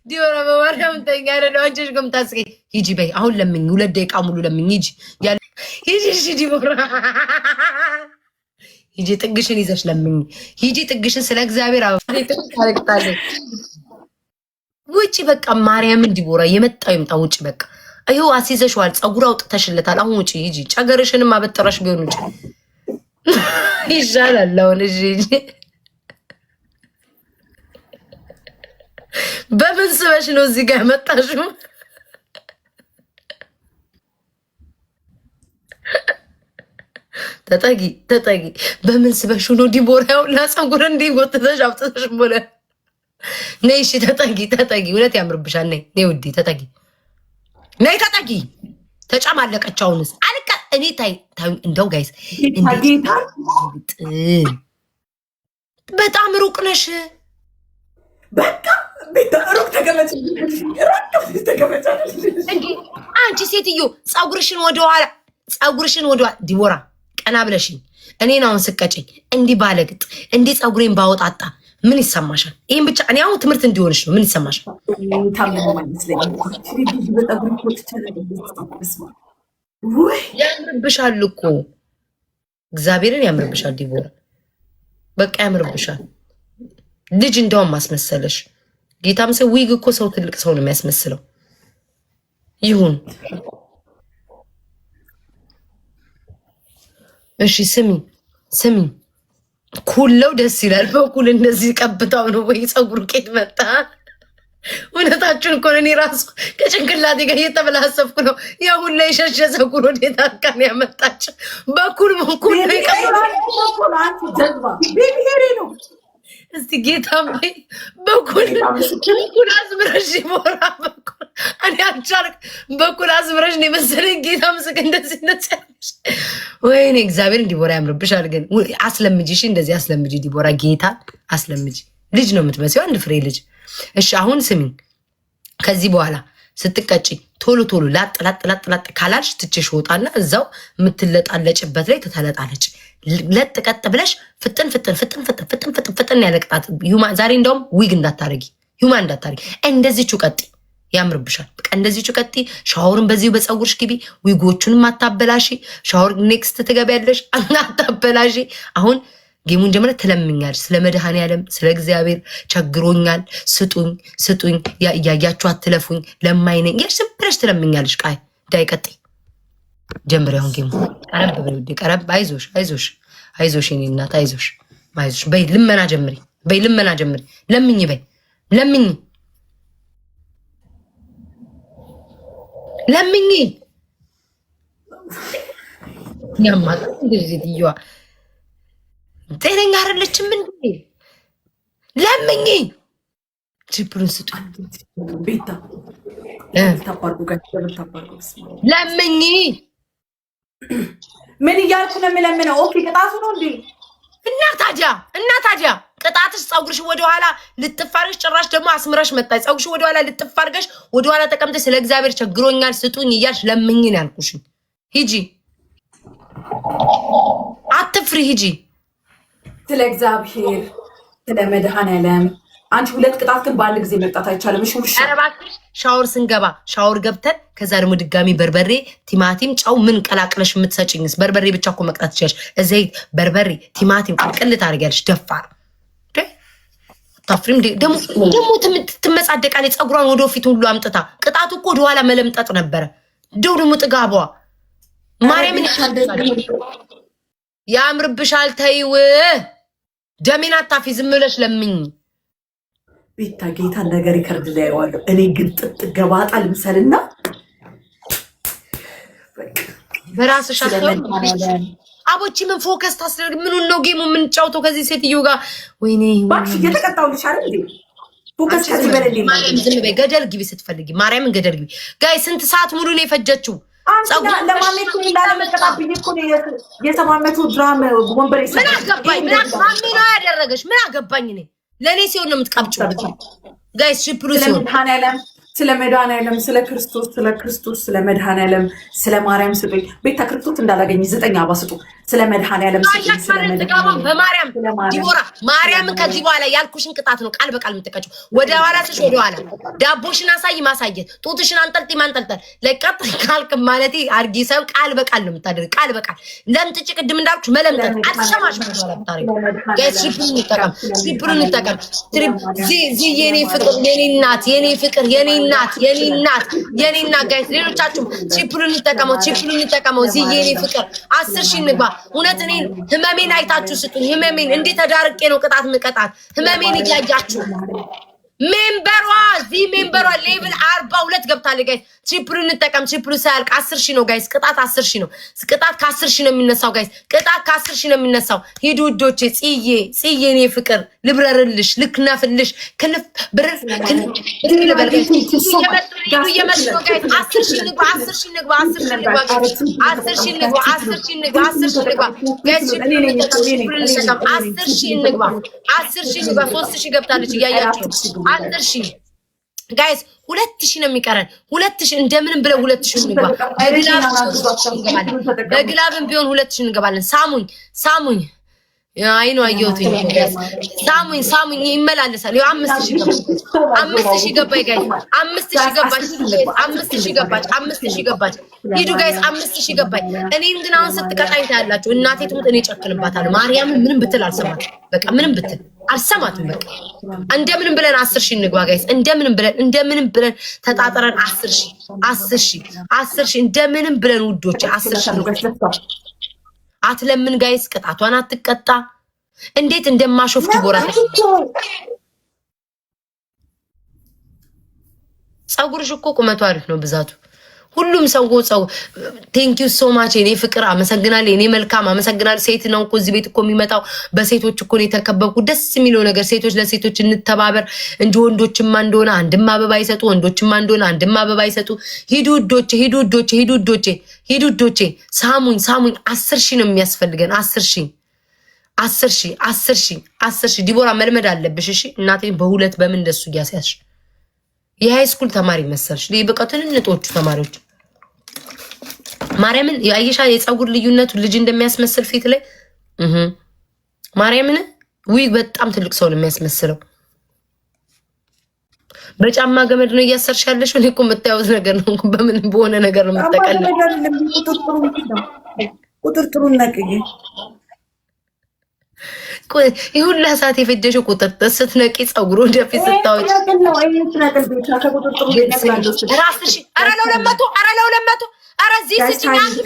ዲዮራ በማርያም ተኛ አይደል አንቺሽ ከምታስቂ ሂጂ በይ አሁን ለምኝ 2 ደቂቃ ሙሉ ለምኝ ሂጂ ሂጂ እሺ ዲዮራ ሂጂ ጥግሽን ይዘሽ ለምኝ ሂጂ ጥግሽን ስለ እግዚአብሔር አወጣለች ውጪ በቃ ማርያምን ዲቦራ የመጣው ይምጣ ውጪ በቃ አይው አሲዘሽዋል ጸጉር አውጥተሽለታል አሁን ውጪ ሂጂ ጨገርሽንም አበጥረሽ ቢሆን ውጪ ይሻላል አሁን እሺ በምን ስበሽ ነው እዚህ ጋር መጣሽው ተጠጊ በምን ስበሽ ነው ዲቦራው ለጸጉር እንዲጎተተሽ አውጥተሽ ሞለ ነይ እሺ ተጠጊ እውነት ያምርብሻል ነይ ውዴ ተጠጊ ነይ ተጠጊ ተጫማለቀቻውንስ አልቀ እኔ ታይ እንደው ጋይስ በጣም ሩቅ ነሽ በቃ ቤት ሩቅ ተገመጭ አንቺ ሴትዮ ጸጉርሽን ወደኋላ ዲቦራ ቀና ብለሽኝ እኔን አሁን ስቀጭኝ እንዲህ ባለግጥ እንዲህ ጸጉሬን ባወጣጣ ምን ይሰማሻል? ይሄን ብቻ እኔ አሁን ትምህርት እንዲሆንሽ ነው። ምን ይሰማሻል? ያምርብሻል እኮ እግዚአብሔርን ያምርብሻል ዲቦራ በቃ ያምርብሻል። ልጅ እንደውም ማስመሰለሽ ጌታም ሰው ዊግ እኮ ሰው ትልቅ ሰው ነው የሚያስመስለው። ይሁን እሺ ስሚ ኩለው ደስ ይላል። በኩል እንደዚህ ቀብታው ነው ወይ ጸጉሩ ቄት መጣ? እውነታችሁን እኮ እኔ ራሱ ከጭንቅላቴ ጋር እየተበላሰብኩ ነው። ያ ሁላ የሸሸ ጸጉር ወዴት አካን ያመጣች? በኩል ነው ይቀበላል። እስቲ ጌታ በኩል አዝምረሽ ይሞራ በኩል እኔ አልቻልክ በኩል አዝምረሽ ነው መሰለኝ። ጌታ ምስክ እንደዚህ ነጻሽ ወይኔ እግዚአብሔር ዲቦራ ያምርብሻል። ግን አስለምጂ እሺ፣ እንደዚህ አስለምጂ ዲቦራ ጌታ አስለምጂ። ልጅ ነው የምትመስለው አንድ ፍሬ ልጅ። እሺ አሁን ስሚ፣ ከዚህ በኋላ ስትቀጪ ቶሎ ላጥ ካላልሽ ትችሽ ወጣና እዛው የምትለጣለጭበት ላይ ተተለጣለጭ። ለጥ ቀጥ ብለሽ ፍጥን ያለ ቅጣት ዛሬ እንደውም ዊግ እንዳታረጊ ሂውማን እንዳታረጊ እንደዚህቹ ቀጥ ያምርብሻል። በቃ እንደዚህቹ ቀጥ ሻወርን በዚሁ በፀጉርሽ ግቢ። ዊጎቹንም አታበላሺ። ሻወር ኔክስት ትገቢያለሽ አታበላሺ። አሁን ጌሙን ጀምረ ትለምኛለሽ። ስለ መድኃኔዓለም ስለ እግዚአብሔር ቸግሮኛል ስጡኝ እያያችሁ አትለፉኝ ለማይነኝ ያሽ ዝም ብለሽ ትለምኛለሽ። ቃይ ዳይቀጥ ጀምሪ። አሁን ጌሙ ቀረብ በውዴ ቀረብ። አይዞሽ የኔ እናት አይዞሽ በይ ልመና ጀምሪ። ለምኝ ያማጣ እንደዚህ ዲዩዋ ጤነኛ አይደለችም እንዴ? ለምኝ ችፕሩን ስጡ ቤታ ለምኝ። ምን እያልኩ ነው የምለምነው? ኦኬ ቅጣቱ ነው እንዴ? እና ታዲያ ቅጣትሽ ፀጉርሽ ወደኋላ ልጥፋርሽ። ጭራሽ ደግሞ አስምረሽ መጣች። ፀጉርሽ ወደኋላ ልጥፋርገሽ ወደኋላ ተቀምጠሽ ስለ እግዚአብሔር ቸግሮኛል ስጡኝ እያልሽ ለምኝ ነው ያልኩሽ። ሂጂ አትፍሪ ሂጂ። ስለ እግዚአብሔር ስለ መድኃኔዓለም አንቺ 2 ቅጣት ግን በአንድ ጊዜ መቅጣት አይቻልም። እሺ ኧረ እባክሽ ሻወር ስንገባ ሻወር ገብተን ከዛ ደግሞ ድጋሚ በርበሬ፣ ቲማቲም፣ ጨው ምን ቀላቅለሽ የምትሰጪኝስ? በርበሬ ብቻ እኮ መቅጣት ትችያለሽ። ዘይት፣ በርበሬ፣ ቲማቲም ቅልቅል ታደርጊያለሽ። ደፋር ታፍሪም ደግሞ ትመጻደቃለች። ፀጉሯን ወደ ፊት ሁሉ አምጥታ ቅጣቱ እኮ ወደኋላ መለምጠጥ ነበረ። ደግሞ ጥጋቧ ማርያምን ያምርብሻል። ተይው ደሜን አታፊ ዝም ብለሽ ለምኝ። ቤታ ጌታ ነገር ይከርድ ላይ ያዋለሁ። እኔ ግን ጥጥ ገባጣ ልምሰልና በራስሽ አቦቺ ምን ፎከስ ታስደርግ? ምን ነው ጌሙ ምን ጫውቶ ከዚህ ሴትዮ ጋር? ወይኔ ባክሽ እየተቀጣውልሽ አይደል እንዴ? ፎከስ ከዚህ በለልኝ። ማርያም ዝም በይ። ገደል ግቢ ስትፈልጊ ማርያምን ገደል ግቢ። ጋይ ስንት ሰዓት ሙሉ ነው የፈጀችው? ጸጉር ለማሜቱ እንዳለመቀጣብኝ እኮ ነው የሰማመቱ ድራም ወንበሬ ምን አገባኝ? ማሜ ነው ያደረገሽ። ምን አገባኝ? እኔ ለኔ ሲሆን ነው የምትቀብጪው። ጋይስ ሽፕሩ ሲሆን ስለ መድኃኔዓለም ስለ ክርስቶስ ስለ መድኃኔዓለም ስለ ማርያም ስጡኝ። ቤታ ክርስቶስ እንዳላገኝ 9 አበባ ስጡ። ስለ መድኃኔዓለም ስጡኝ። ስለ መድኃኔዓለም በማርያም ዲቦራ ማርያምን ከዚህ በኋላ ያልኩሽን ቅጣት ነው ቃል በቃል የምትቀጭው። ወደ ኋላ ስሽ ወደ ኋላ ዳቦሽን ማሳየት ጡትሽን ማንጠልጠል ለቀጥ ካልክ ማለት አርጊ ሳይሆን ቃል በቃል ነው የምታደርግ። ቃል በቃል ለምጥጭ ቅድም እንዳልኩሽ መለምጠት አልሰማሽ ማለት ነው ታሪክ ጋይስ ትሪፕሉን እንጠቀም የኔ ፍቅር የኔ እናት የኔ ፍቅር የኔ እናት ጋይስ ሌሎቻችሁ ትሪፕሉን እንጠቀመው እዚህ የኔ ፍቅር 10,000 እንግባ። እውነት እኔ ህመሜን አይታችሁ ስጡኝ። ህመሜን እንዴት ተዳርቄ ነው ቅጣት ምቀጣት? ህመሜን እያያችሁ ሜምበሯ ሌቭል 42 ገብታለች ጋይስ። ትሪፕሉን እንጠቀም። ትሪፕሉ ሳያልቅ 10,000 ነው ጋይስ። ቅጣት 10,000 ነው። ቅጣት ከ10,000 ነው የሚነሳው ጋይስ። ቅጣት ከ10,000 ነው የሚነሳው። ሂዱ ውዶቼ። ጽዬ እኔ ፍቅር ልብረርልሽ ልክነፍልሽ ክንፍ ብርር ልበል ጋይስ። እየመጡ ነው ጋይስ። 10,000 ንግባ ጋይስ። ትሪፕሉን ንግባ 3,000 ገብታለች እያያችሁ 10,000 ጋይስ 2,000 ነው የሚቀረን። 2,000 እንደምንም ብለው 2,000 እንግባ። በግላብም ቢሆን 2,000 እንገባለን። ሳሙኝ አይ ነው አየሁትኝ። ሳሙኝ ይመላለሳል። ያው 5,000 ገባች ጋይስ። 5,000 ገባች። ሂዱ ጋይስ 5,000 ገባች። እኔን ግን አሁን ስትቀጣኝ ታያላችሁ። እናቴ ትሙት እኔ ጨክንባታለሁ። ማርያምን ምንም ብትል አልሰማትም። በቃ ምንም ብትል አልሰማትም። በቃ እንደምንም ብለን 10,000 እንግባ ጋይስ። እንደምንም ብለን ተጣጥረን 10,000 እንደምንም ብለን ውዶች 10,000 አትለምን ጋይስ። ቅጣቷን አትቀጣ። እንዴት እንደማሾፍ ዲቦራ ፀጉርሽ እኮ ቁመቱ አሪፍ ነው ብዛቱ። ሁሉም ሰው ቴንክ ዩ ሶ ማች የኔ ፍቅር አመሰግናለሁ። የኔ መልካም አመሰግናለሁ። ሴት ነው እኮ እዚህ ቤት እኮ የሚመጣው በሴቶች እኮ ነው የተከበብኩ። ደስ የሚለው ነገር ሴቶች ለሴቶች እንተባበር እንጂ ወንዶችማ እንደሆነ አንድም አበባ ይሰጡ፣ ወንዶችማ እንደሆነ አንድም አበባ ይሰጡ። ሂዱ ውዶቼ ሳሙኝ 10,000 ነው የሚያስፈልገን። 10,000 ዲቦራ መልመድ አለብሽ እሺ። እናቴን በሁለት በምን እንደሱ እያስያዝሽ የሃይ ስኩል ተማሪ መሰልሽ። በቃ ትንንጦቹ ተማሪዎች ማርያምን ያየሻ የፀጉር ልዩነቱ ልጅ እንደሚያስመስል ፊት ላይ ማርያምን በጣም ትልቅ ሰው ነው የሚያስመስለው። በጫማ ገመድ ነው እያሰርሽ ያለሽው። እኔ እኮ የምታዩት ነገር ነው። በምን በሆነ ነገር ነው የምትጠቀልለው። ቁጥርጥሩን ነቅዬ ይሁላ ሰዓት የፈጀሽው ቁጥርጥር ስትነቂ ፀጉሩ ወደፊት ስታወጪ ራስሽ ኧረ ለ200 ኧረ እዚህ ስጭኝ አንድ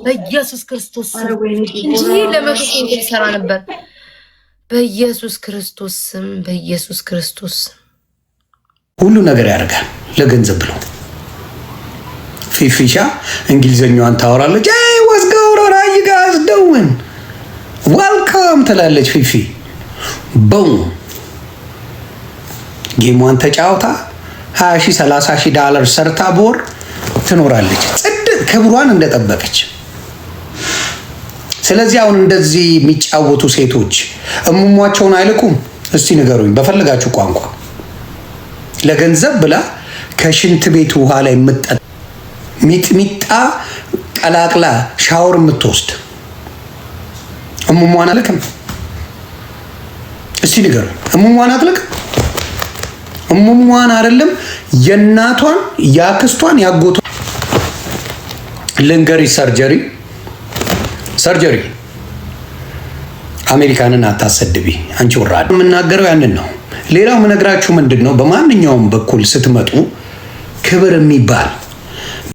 በኢየሱስ ክርስቶስ እንጂ ለ100 ሴንቲም ሰራ ነበር። በኢየሱስ ክርስቶስ ሁሉ ነገር ያደርጋል ለገንዘብ ብለው። ፊፊሻ እንግሊዘኛዋን ታወራለች። አይ ወስጋውራ ይጋዝ ደውን ዌልካም ትላለች። ፊፊ ቦም ጌሟን ተጫውታ 20,000 30,000 ዶላር ሰርታ ቦር ትኖራለች። ጽድ ክብሯን እንደጠበቀች። ስለዚህ አሁን እንደዚህ የሚጫወቱ ሴቶች እሙሟቸውን አይልኩም? እስቲ ንገሩኝ በፈለጋችሁ ቋንቋ። ለገንዘብ ብላ ከሽንት ቤት ውሃ ላይ የምትጠጣ ሚጥሚጣ ቀላቅላ ሻወር የምትወስድ እሙሟን አልክም? እስቲ ንገሩኝ። እሙሟን አትልክም? እሙሟን አይደለም የእናቷን ያክስቷን ያጎቷ ልንገሪ ሰርጀሪ አሜሪካንን አታሰድቢ አንቺ ወራድ። የምናገረው ያንን ነው። ሌላው የምነግራችሁ ምንድን ነው፣ በማንኛውም በኩል ስትመጡ ክብር የሚባል